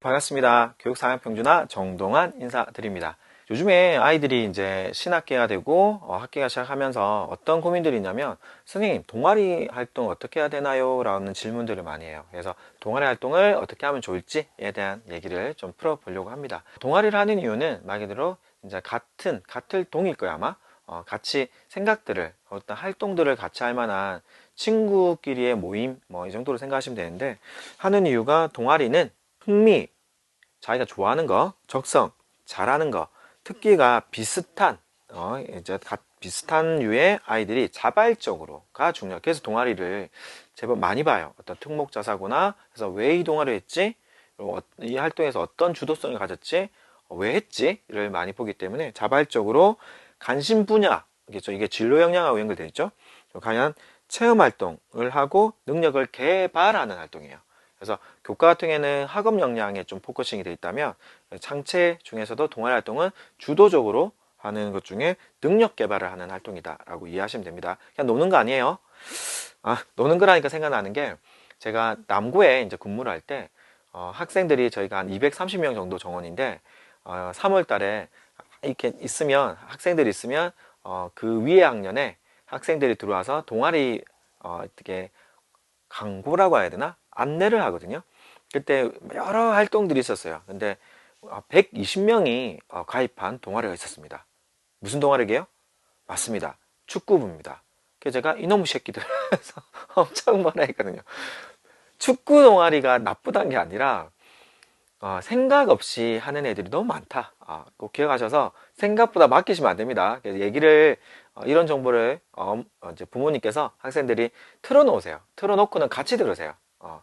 반갑습니다. 교육상향평준화 정동환 인사드립니다. 요즘에 아이들이 이제 신학기가 되고 학기가 시작하면서 어떤 고민들이 있냐면, 선생님 동아리 활동 어떻게 해야 되나요? 라는 질문들을 많이 해요. 그래서 동아리 활동을 어떻게 하면 좋을지에 대한 얘기를 좀 풀어보려고 합니다. 동아리를 하는 이유는 말 그대로 이제 같을 동일 거야 아마. 같이 생각들을, 어떤 활동들을 같이 할 만한 친구끼리의 모임, 이 정도로 생각하시면 되는데, 하는 이유가 동아리는 흥미, 자기가 좋아하는 거, 적성, 잘하는 거, 특기가 비슷한, 비슷한 류의 아이들이 자발적으로가 중요해요. 그래서 동아리를 제법 많이 봐요. 어떤 특목자사고나, 그래서 왜 이 동아리를 했지? 그리고 이 활동에서 어떤 주도성을 가졌지? 왜 했지?를 많이 보기 때문에 자발적으로 관심 분야겠죠. 이게 진로 역량하고 연결되어 있죠. 과연 체험 활동을 하고 능력을 개발하는 활동이에요. 그래서 교과 같은 경우에는 학업 역량에 좀 포커싱이 되어 있다면, 창체 중에서도 동아리 활동은 주도적으로 하는 것 중에 능력 개발을 하는 활동이다 라고 이해하시면 됩니다. 그냥 노는 거 아니에요. 노는 거라니까 생각나는 게, 제가 남구에 이제 근무를 할 때 학생들이 저희가 한 230명 정도 정원인데, 3월 달에 이렇게 있으면, 학생들이 있으면 그 위에 학년에 학생들이 들어와서 동아리 어떻게 광고라고 해야 되나? 안내를 하거든요. 그때 여러 활동들이 있었어요. 근데 120명이 가입한 동아리가 있었습니다. 무슨 동아리게요? 맞습니다. 축구부입니다. 그래서 제가 이놈의 새끼들 해서 엄청 뭐라 했거든요. 축구 동아리가 나쁘다는 게 아니라 생각 없이 하는 애들이 너무 많다. 꼭 기억하셔서 생각보다 맡기시면 안 됩니다. 그래서 얘기를, 이런 정보를 이제 부모님께서 학생들이 틀어놓으세요. 틀어놓고는 같이 들으세요.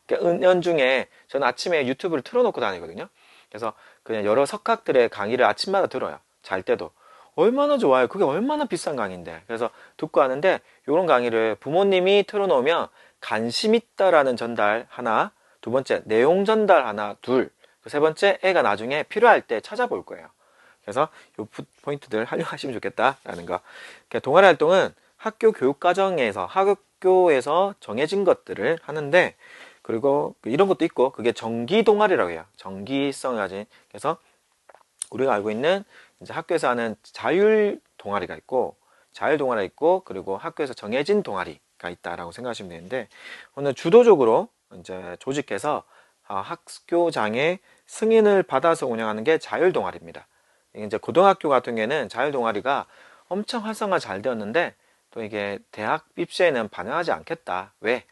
그러니까 은연중에 저는 아침에 유튜브를 틀어놓고 다니거든요. 그래서 그냥 여러 석학들의 강의를 아침마다 들어요. 잘 때도. 얼마나 좋아요. 그게 얼마나 비싼 강의인데. 그래서 듣고 하는데, 이런 강의를 부모님이 틀어놓으면 관심 있다라는 전달 하나, 두 번째 내용 전달 하나, 둘, 세 번째 애가 나중에 필요할 때 찾아볼 거예요. 그래서 이 포인트들 활용하시면 좋겠다라는 거. 그러니까 동아리 활동은 학교 교육 과정에서, 학교에서 정해진 것들을 하는데, 그리고 이런 것도 있고, 그게 정기 동아리라고 해요. 정기성을 가진. 그래서 우리가 알고 있는 이제 학교에서 하는 자율 동아리가 있고, 그리고 학교에서 정해진 동아리가 있다라고 생각하시면 되는데, 오늘 주도적으로 이제 조직해서 학교장의 승인을 받아서 운영하는 게 자율 동아리입니다. 이제 고등학교 같은 경우에는 자율 동아리가 엄청 활성화 잘 되었는데, 또 이게 대학 입시에는 반영하지 않겠다. 왜?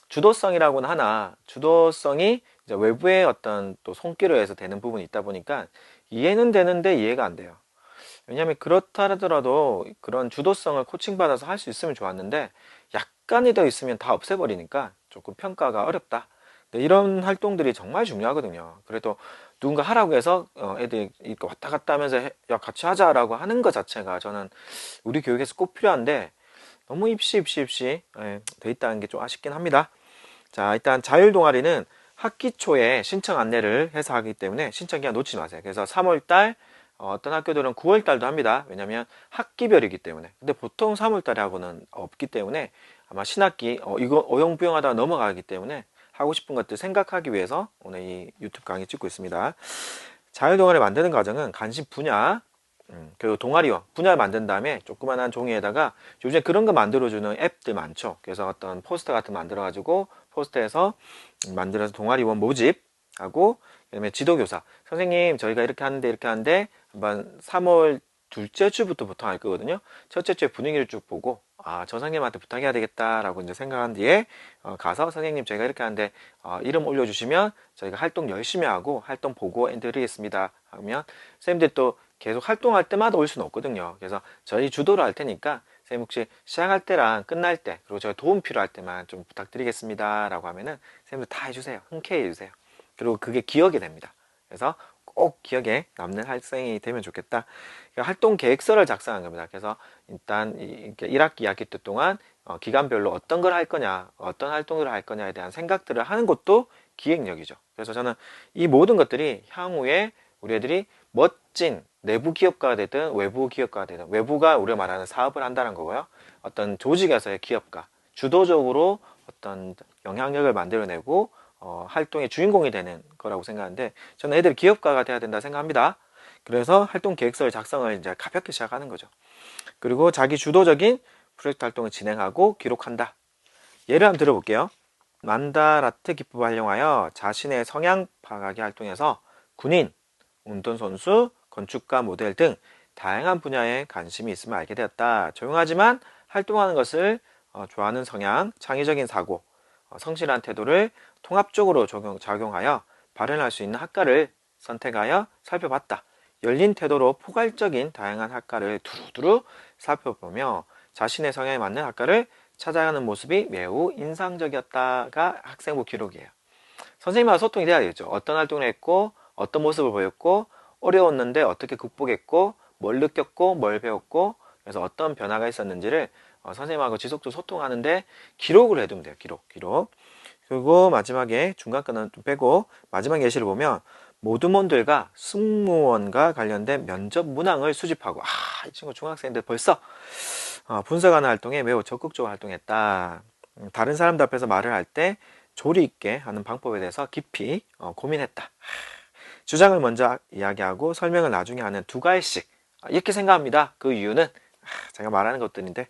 주도성이라고는 하나, 주도성이 이제 외부의 어떤 또 손길을 해서 되는 부분이 있다 보니까 이해는 되는데 이해가 안 돼요. 왜냐하면 그렇다 하더라도 그런 주도성을 코칭받아서 할 수 있으면 좋았는데, 약간이 더 있으면 다 없애버리니까 조금 평가가 어렵다. 이런 활동들이 정말 중요하거든요. 그래도 누군가 하라고 해서 애들이 이렇게 왔다 갔다 하면서 야 같이 하자라고 하는 것 자체가 저는 우리 교육에서 꼭 필요한데, 너무 입시 돼 있다는 게 좀 아쉽긴 합니다. 자, 일단 자율 동아리는 학기 초에 신청 안내를 해서 하기 때문에 신청 기한 놓치지 마세요. 그래서 3월달, 어떤 학교들은 9월달도 합니다. 왜냐면 학기별이기 때문에. 근데 보통 3월달에 하고는 없기 때문에 아마 신학기 이거 어영부영하다가 넘어가기 때문에 하고 싶은 것들 생각하기 위해서 오늘 이 유튜브 강의 찍고 있습니다. 자율 동아리 만드는 과정은 관심 분야, 그리고 동아리원 분야를 만든 다음에 조그만한 종이에다가, 요즘에 그런 거 만들어주는 앱들 많죠. 그래서 어떤 포스터 같은 거 만들어가지고 포스터에서 만들어서 동아리원 모집하고, 그다음에 지도교사 선생님 저희가 이렇게 하는데 한번 3월 둘째 주부터 보통 할 거거든요. 첫째 주에 분위기를 쭉 보고, 저 선생님한테 부탁해야 되겠다라고 이제 생각한 뒤에 가서 선생님 저희가 이렇게 하는데 이름 올려주시면 저희가 활동 열심히 하고 활동 보고 해드리겠습니다 하면, 선생님들 또 계속 활동할 때마다 올 수는 없거든요. 그래서 저희 주도를 할 테니까 선생님 혹시 시작할 때랑 끝날 때, 그리고 제가 도움 필요할 때만 좀 부탁드리겠습니다 라고 하면은 선생님들 다 해주세요. 흔쾌히 해주세요. 그리고 그게 기억이 됩니다. 그래서 꼭 기억에 남는 학생이 되면 좋겠다. 활동 계획서를 작성한 겁니다. 그래서 일단 1학기, 2학기 때 동안 기간별로 어떤 걸 할 거냐, 어떤 활동을 할 거냐에 대한 생각들을 하는 것도 기획력이죠. 그래서 저는 이 모든 것들이 향후에 우리 애들이 멋진 내부 기업가가 되든 외부 기업가가 되든, 외부가 우리가 말하는 사업을 한다는 거고요. 어떤 조직에서의 기업가, 주도적으로 어떤 영향력을 만들어내고 활동의 주인공이 되는 거라고 생각하는데, 저는 애들이 기업가가 돼야 된다 생각합니다. 그래서 활동 계획서의 작성을 이제 가볍게 시작하는 거죠. 그리고 자기 주도적인 프로젝트 활동을 진행하고 기록한다. 예를 한번 들어볼게요. 만다라트 기법을 활용하여 자신의 성향 파악하기 활동에서 군인, 운동선수, 건축가, 모델 등 다양한 분야에 관심이 있음을 알게 되었다. 조용하지만 활동하는 것을 좋아하는 성향, 창의적인 사고, 성실한 태도를 통합적으로 작용하여 발현할 수 있는 학과를 선택하여 살펴봤다. 열린 태도로 포괄적인 다양한 학과를 두루두루 살펴보며 자신의 성향에 맞는 학과를 찾아가는 모습이 매우 인상적이었다가 학생부 기록이에요. 선생님과 소통이 돼야겠죠. 어떤 활동을 했고, 어떤 모습을 보였고, 어려웠는데 어떻게 극복했고, 뭘 느꼈고, 뭘 배웠고, 그래서 어떤 변화가 있었는지를 선생님하고 지속적으로 소통하는데 기록을 해두면 돼요. 기록. 그리고 마지막에 중간 거는 좀 빼고 마지막 예시를 보면 모두몬들과 승무원과 관련된 면접 문항을 수집하고, 이 친구 중학생인데 벌써 분석하는 활동에 매우 적극적으로 활동했다. 다른 사람들 앞에서 말을 할 때 조리 있게 하는 방법에 대해서 깊이 고민했다. 주장을 먼저 이야기하고 설명을 나중에 하는 두 가지씩, 이렇게 생각합니다. 그 이유는 제가 말하는 것들인데,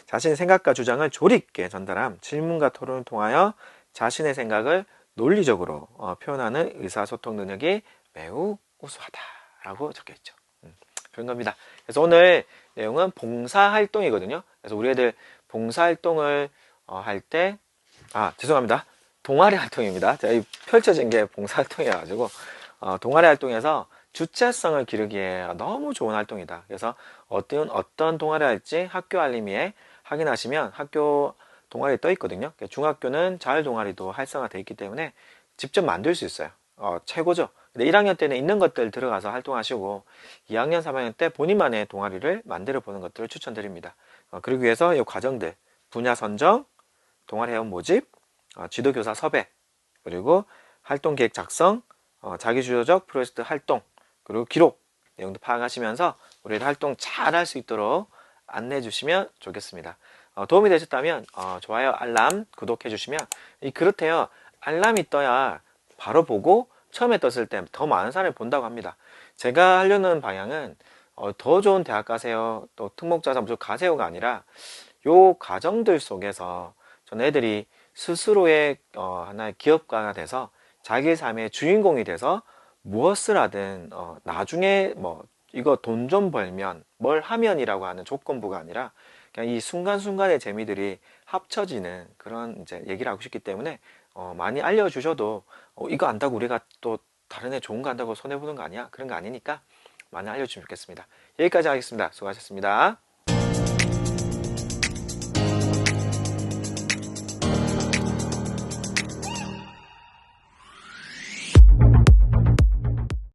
자신의 생각과 주장을 조리 있게 전달함, 질문과 토론을 통하여 자신의 생각을 논리적으로 표현하는 의사소통 능력이 매우 우수하다라고 적혀 있죠. 그런 겁니다. 그래서 오늘 내용은 봉사활동이거든요. 그래서 우리 애들 봉사활동을 할 때, 죄송합니다. 동아리 활동입니다. 제가 펼쳐진 게 봉사활동이어가지고, 동아리 활동에서 주체성을 기르기에 너무 좋은 활동이다. 그래서 어떤 동아리 할지 학교 알림이에 확인하시면 학교 동아리 떠 있거든요. 중학교는 자율 동아리도 활성화되어 있기 때문에 직접 만들 수 있어요. 최고죠. 근데 1학년 때는 있는 것들 들어가서 활동하시고 2학년, 3학년 때 본인만의 동아리를 만들어 보는 것들을 추천드립니다. 그러기 위해서 이 과정들, 분야 선정, 동아리 회원 모집, 지도교사 섭외, 그리고 활동 계획 작성, 자기주도적 프로젝트 활동, 그리고 기록 내용도 파악하시면서 우리들 활동 잘 할 수 있도록 안내해 주시면 좋겠습니다. 도움이 되셨다면 좋아요, 알람, 구독해 주시면, 그렇대요. 알람이 떠야 바로 보고 처음에 떴을 때 더 많은 사람이 본다고 합니다. 제가 하려는 방향은 더 좋은 대학 가세요, 또 특목자사 무조건 가세요가 아니라 요 과정들 속에서 전 애들이 스스로의 하나의 기업가가 돼서 자기 삶의 주인공이 돼서 무엇을 하든 나중에 뭐 이거 돈 좀 벌면 뭘 하면이라고 하는 조건부가 아니라 그냥 이 순간순간의 재미들이 합쳐지는 그런 이제 얘기를 하고 싶기 때문에 많이 알려주셔도 이거 안다고 우리가 또 다른 애 좋은 거 안다고 손해보는 거 아니야? 그런 거 아니니까 많이 알려주시면 좋겠습니다. 여기까지 하겠습니다. 수고하셨습니다.